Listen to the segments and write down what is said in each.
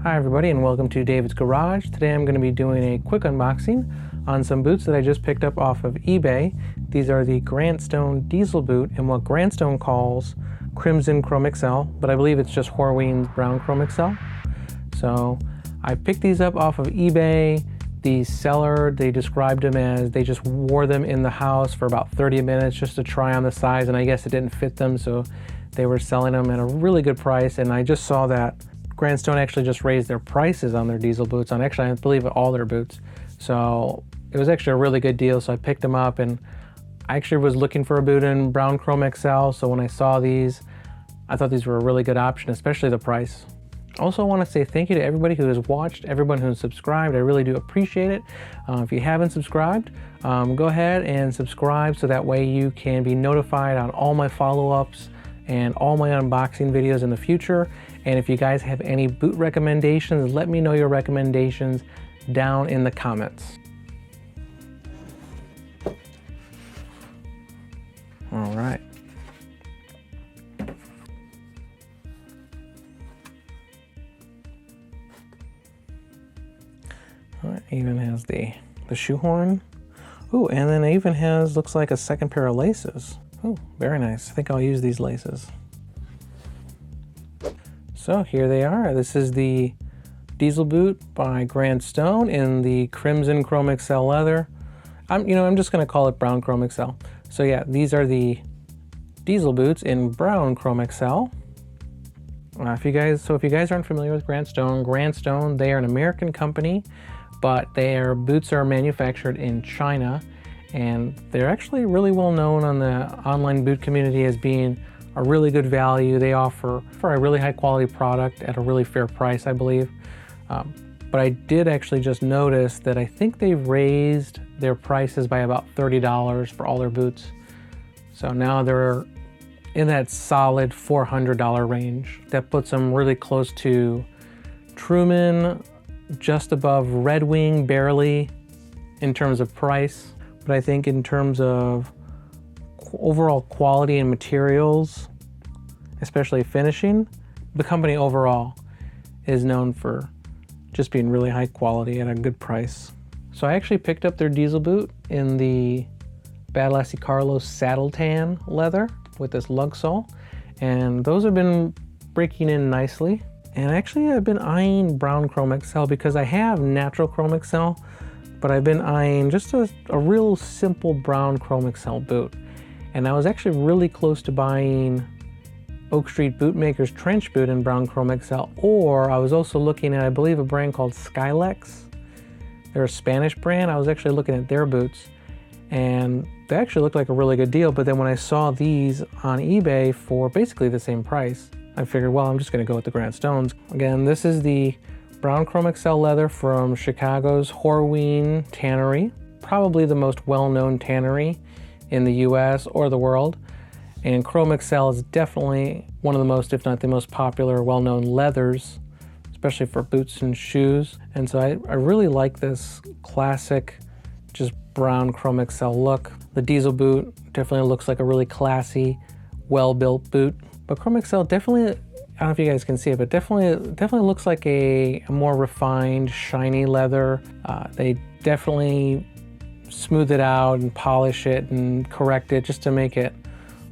Hi everybody and welcome to David's Garage. Today I'm going to be doing a quick unboxing on some boots that I just picked up off of eBay. These are the Grantstone Diesel boot and what Grantstone calls Crimson Chromexcel, but I believe it's just Horween's Brown Chromexcel. So I picked these up off of eBay. The seller, they described them as they just wore them in the house for about 30 minutes just to try on the size, and I guess it didn't fit them, so they were selling them at a really good price. And I just saw that Grantstone actually just raised their prices on their diesel boots, on actually I believe all their boots. So it was actually a really good deal, so I picked them up, and I actually was looking for a boot in Brown Chromexcel, so when I saw these, I thought these were a really good option, especially the price. Also, I want to say thank you to everybody who has watched, everyone who's subscribed. I really do appreciate it. If you haven't subscribed, go ahead and subscribe so that way you can be notified on all my follow-ups and all my unboxing videos in the future. And if you guys have any boot recommendations, let me know your recommendations down in the comments. All right. It even has the shoehorn. Ooh, and then it even has, looks like a second pair of laces. Oh, very nice. I think I'll use these laces. So here they are. This is the diesel boot by Grantstone in the Crimson Chromexcel leather. I'm just gonna call it Brown Chromexcel. So yeah, these are the diesel boots in Brown Chromexcel. If you guys aren't familiar with Grantstone, they are an American company, but their boots are manufactured in China, and they're actually really well known on the online boot community as being a really good value. They offer for a really high quality product at a really fair price, I believe. But I did actually just notice that I think they've raised their prices by about $30 for all their boots. So now they're in that solid $400 range. That puts them really close to Truman, just above Red Wing, barely in terms of price. But I think in terms of overall quality and materials, especially finishing, the company overall is known for just being really high quality at a good price. So I actually picked up their diesel boot in the Badalassi Carlos saddle tan leather with this lug sole, and those have been breaking in nicely. And actually I've been eyeing Brown Chromexcel because I have natural Chromexcel, but I've been eyeing just a real simple Brown Chromexcel boot. And I was actually really close to buying Oak Street Bootmaker's trench boot in Brown Chromexcel, or I was also looking at, I believe, a brand called Skylex. They're a Spanish brand. I was actually looking at their boots, and they actually looked like a really good deal. But then when I saw these on eBay for basically the same price, I figured, well, I'm just gonna go with the Grantstones. Again, this is the Brown Chromexcel leather from Chicago's Horween Tannery, probably the most well-known tannery in the US or the world. And Chromexcel is definitely one of the most, if not the most popular, well-known leathers, especially for boots and shoes. And so I really like this classic, just brown Chromexcel look. The diesel boot definitely looks like a really classy, well-built boot. But Chromexcel definitely, I don't know if you guys can see it, but definitely looks like a more refined, shiny leather. They definitely smooth it out and polish it and correct it just to make it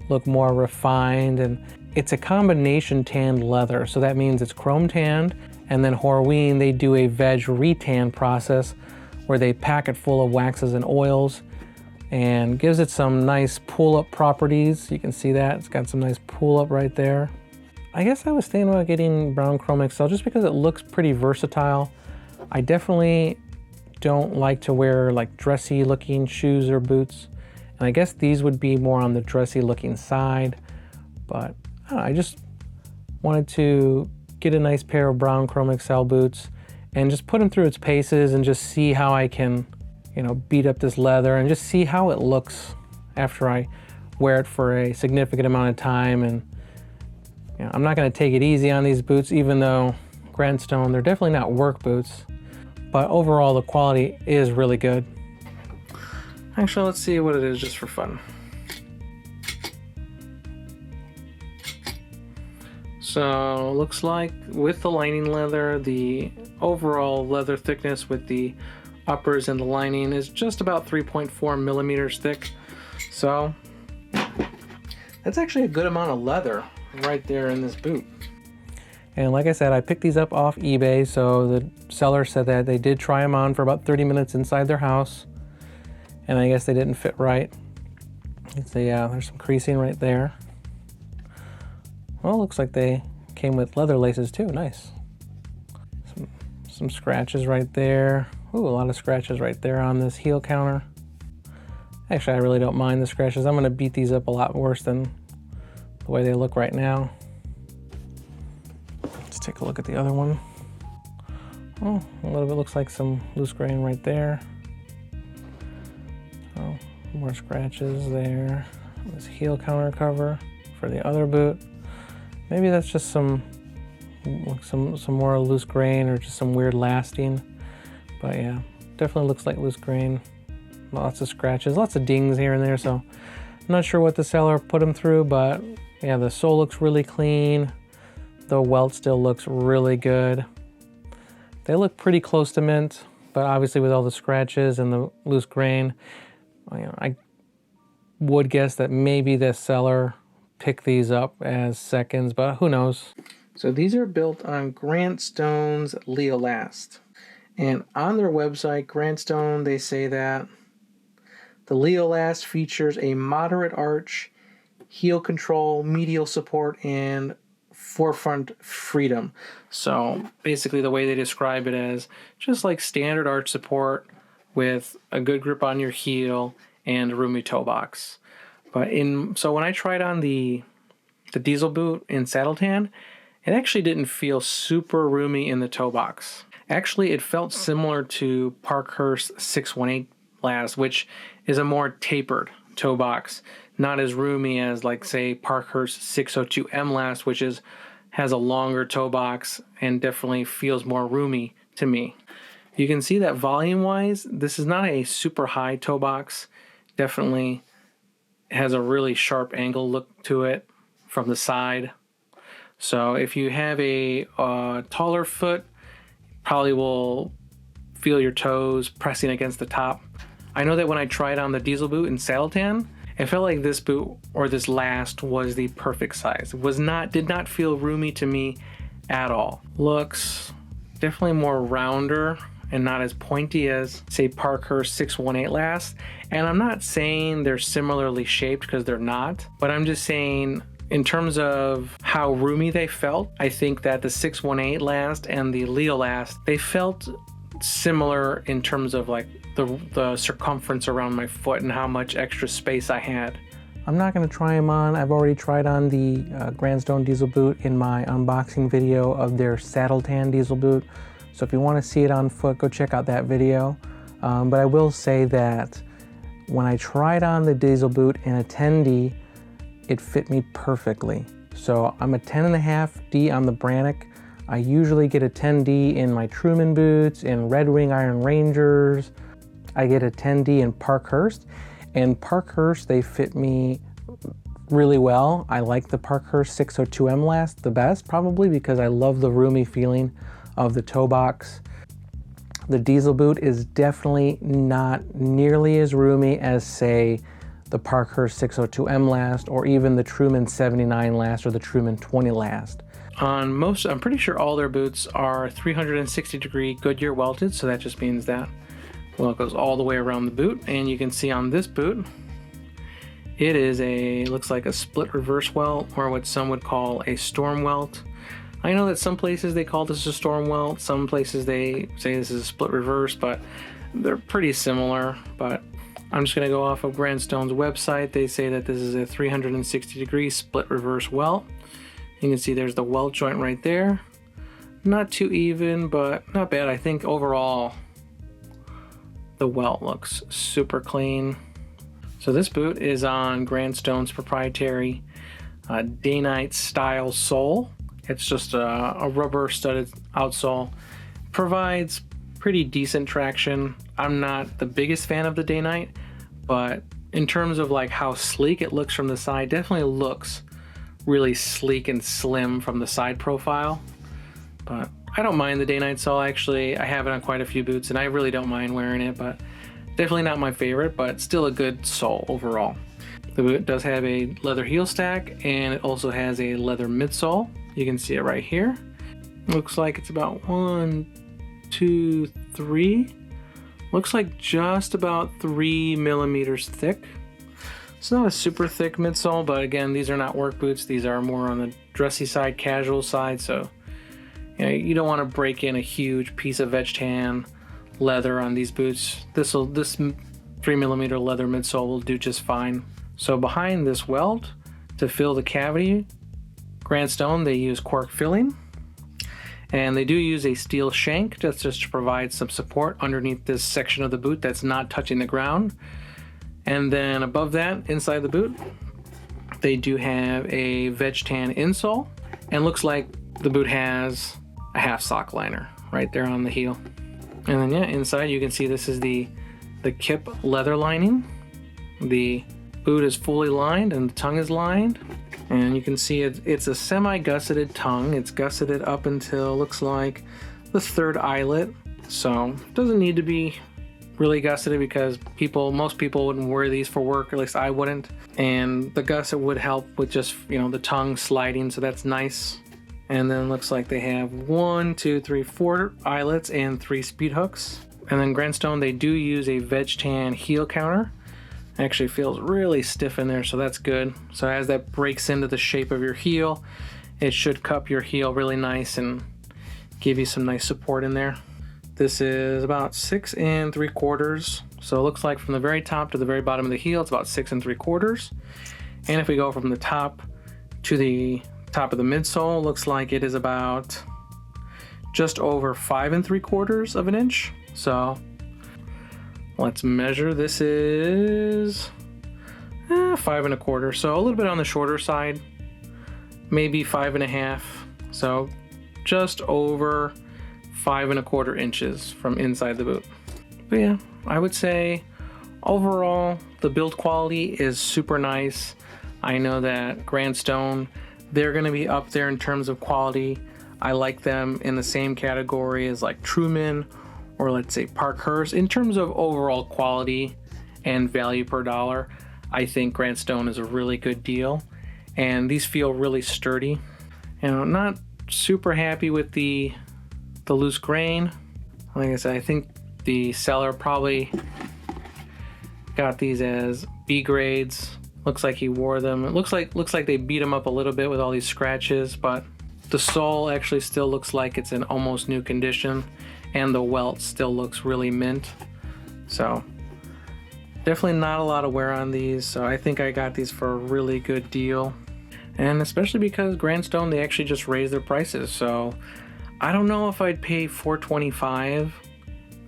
look more refined. And it's a combination tanned leather, so that means it's chrome tanned, and then Horween, they do a veg retan process where they pack it full of waxes and oils and gives it some nice pull-up properties. You can see that it's got some nice pull-up right there. I guess I was thinking about getting Brown Chromexcel just because it looks pretty versatile. I definitely don't like to wear like dressy looking shoes or boots, and I guess these would be more on the dressy looking side, but I don't know, I just wanted to get a nice pair of Brown Chromexcel boots and just put them through its paces and just see how I can, beat up this leather and just see how it looks after I wear it for a significant amount of time. And I'm not going to take it easy on these boots, even though Grantstone, they're definitely not work boots, but overall the quality is really good. Actually, let's see what it is just for fun. So looks like with the lining leather, the overall leather thickness with the uppers and the lining is just about 3.4 millimeters thick. So that's actually a good amount of leather right there in this boot. And like I said, I picked these up off eBay, so the seller said that they did try them on for about 30 minutes inside their house, and I guess they didn't fit right. You can see, yeah, there's some creasing right there. Well, looks like they came with leather laces too. Nice. Some scratches right there. Ooh, a lot of scratches right there on this heel counter. Actually, I really don't mind the scratches. I'm going to beat these up a lot worse than the way they look right now. Let's take a look at the other one. Oh, a little bit looks like some loose grain right there. Oh, more scratches there. This heel counter cover for the other boot. Maybe that's just some more loose grain or just some weird lasting. But yeah, definitely looks like loose grain. Lots of scratches, lots of dings here and there, so I'm not sure what the seller put them through, but yeah, the sole looks really clean. The welt still looks really good. They look pretty close to mint, but obviously with all the scratches and the loose grain, you know, I would guess that maybe the seller picked these up as seconds, but who knows. So these are built on Grant Stone's Leolast. And on their website, Grant Stone, they say that the Leolast features a moderate arch, heel control, medial support, and forefront freedom. So basically the way they describe it as just like standard arch support with a good grip on your heel and a roomy toe box. So when I tried on the diesel boot in saddle tan, it actually didn't feel super roomy in the toe box. Actually, it felt similar to Parkhurst 618 last, which is a more tapered toe box, not as roomy as, like, say, Parkhurst 602M last, which has a longer toe box and definitely feels more roomy to me. You can see that volume-wise, this is not a super high toe box. Definitely has a really sharp angle look to it from the side. So if you have a taller foot, probably will feel your toes pressing against the top. I know that when I tried on the diesel boot in saddle tan, it felt like this boot or this last was the perfect size. Did not feel roomy to me at all. Looks definitely more rounder and not as pointy as, say, Parkhurst 618 last. And I'm not saying they're similarly shaped, because they're not, but I'm just saying in terms of how roomy they felt, I think that the 618 last and the Leo last, they felt similar in terms of like the circumference around my foot and how much extra space I had. I'm not going to try them on. I've already tried on the Grant Stone diesel boot in my unboxing video of their saddle tan diesel boot. So if you want to see it on foot, go check out that video. But I will say that when I tried on the diesel boot in a 10D, it fit me perfectly. So I'm a 10.5D on the Brannock. I usually get a 10D in my Truman boots, in Red Wing Iron Rangers. I get a 10D in Parkhurst. And Parkhurst, they fit me really well. I like the Parkhurst 602M last the best, probably because I love the roomy feeling of the toe box. The diesel boot is definitely not nearly as roomy as, say, the Parkhurst 602M last, or even the Truman 79 last, or the Truman 20 last. On most, I'm pretty sure all their boots are 360-degree Goodyear welted, so that just means that, well, it goes all the way around the boot. And you can see on this boot, it is looks like a split reverse welt, or what some would call a storm welt. I know that some places they call this a storm welt, some places they say this is a split reverse, but they're pretty similar. But I'm just going to go off of Grant Stone's website. They say that this is a 360-degree split reverse welt. You can see there's the welt joint right there. Not too even, but not bad. I think overall the welt looks super clean. So this boot is on Grant Stone's proprietary day-night style sole. It's just a rubber studded outsole. Provides pretty decent traction. I'm not the biggest fan of the day-night, but in terms of like how sleek it looks from the side, definitely looks really sleek and slim from the side profile. But I don't mind the day-night sole. Actually, I have it on quite a few boots and I really don't mind wearing it, but definitely not my favorite, but still a good sole overall. The boot does have a leather heel stack and it also has a leather midsole. You can see it right here. Looks like it's about 1, 2, 3. Looks like just about 3 millimeters thick. It's not a super thick midsole, but again, these are not work boots. These are more on the dressy side, casual side. So you don't want to break in a huge piece of veg tan leather on these boots. This 3 millimeter leather midsole will do just fine. So behind this welt, to fill the cavity, Grand Stone, they use cork filling. And they do use a steel shank just to provide some support underneath this section of the boot that's not touching the ground. And then above that, inside the boot, they do have a veg tan insole. And looks like the boot has a half sock liner right there on the heel. And then yeah, inside you can see this is the kip leather lining. The boot is fully lined and the tongue is lined. And you can see it's a semi-gusseted tongue. It's gusseted up until looks like the third eyelet. So it doesn't need to be really gusseted because most people wouldn't wear these for work, or at least I wouldn't. And the gusset would help with just, the tongue sliding, so that's nice. And then looks like they have 1, 2, 3, 4 eyelets and 3 speed hooks. And then Grand Stone, they do use a veg tan heel counter. Actually feels really stiff in there, so that's good. So as that breaks into the shape of your heel, it should cup your heel really nice and give you some nice support in there. This is about 6 3/4. So it looks like from the very top to the very bottom of the heel, it's about 6 3/4. And if we go from the top to the top of the midsole, looks like it is about just over 5 3/4 of an inch. So let's measure. This is 5 1/4, so a little bit on the shorter side, maybe 5 1/2. So just over 5 1/4 inches from inside the boot. But yeah, I would say overall the build quality is super nice. I know that Grand Stone, they're going to be up there in terms of quality. I like them in the same category as like Truman or let's say Parkhurst. In terms of overall quality and value per dollar, I think Grand Stone is a really good deal, and these feel really sturdy. I'm not super happy with the loose grain. Like I said, I think the seller probably got these as B grades. Looks like he wore them. It looks like they beat them up a little bit with all these scratches, but the sole actually still looks like it's in almost new condition, and the welt still looks really mint. So definitely not a lot of wear on these, so I think I got these for a really good deal. And especially because Grand Stone, they actually just raised their prices, so I don't know if I'd pay $425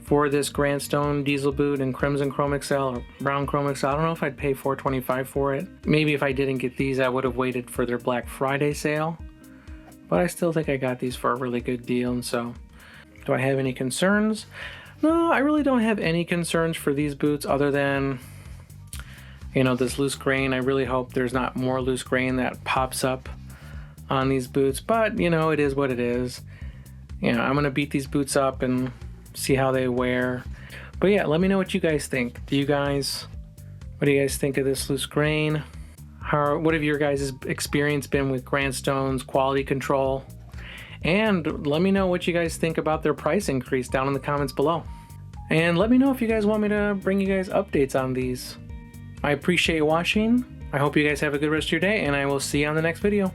for this Grand Stone diesel boot in Crimson Chromexcel or Brown Chromexcel. I don't know if I'd pay $425 for it. Maybe if I didn't get these, I would have waited for their Black Friday sale, but I still think I got these for a really good deal. And so do I have any concerns? No, I really don't have any concerns for these boots other than, this loose grain. I really hope there's not more loose grain that pops up on these boots, but it is what it is. I'm gonna beat these boots up and see how they wear. But yeah, let me know what you guys think. What do you guys think of this loose grain? What have your guys' experience been with Grand Stone's quality control? And let me know what you guys think about their price increase down in the comments below. And let me know if you guys want me to bring you guys updates on these. I appreciate watching. I hope you guys have a good rest of your day, and I will see you on the next video.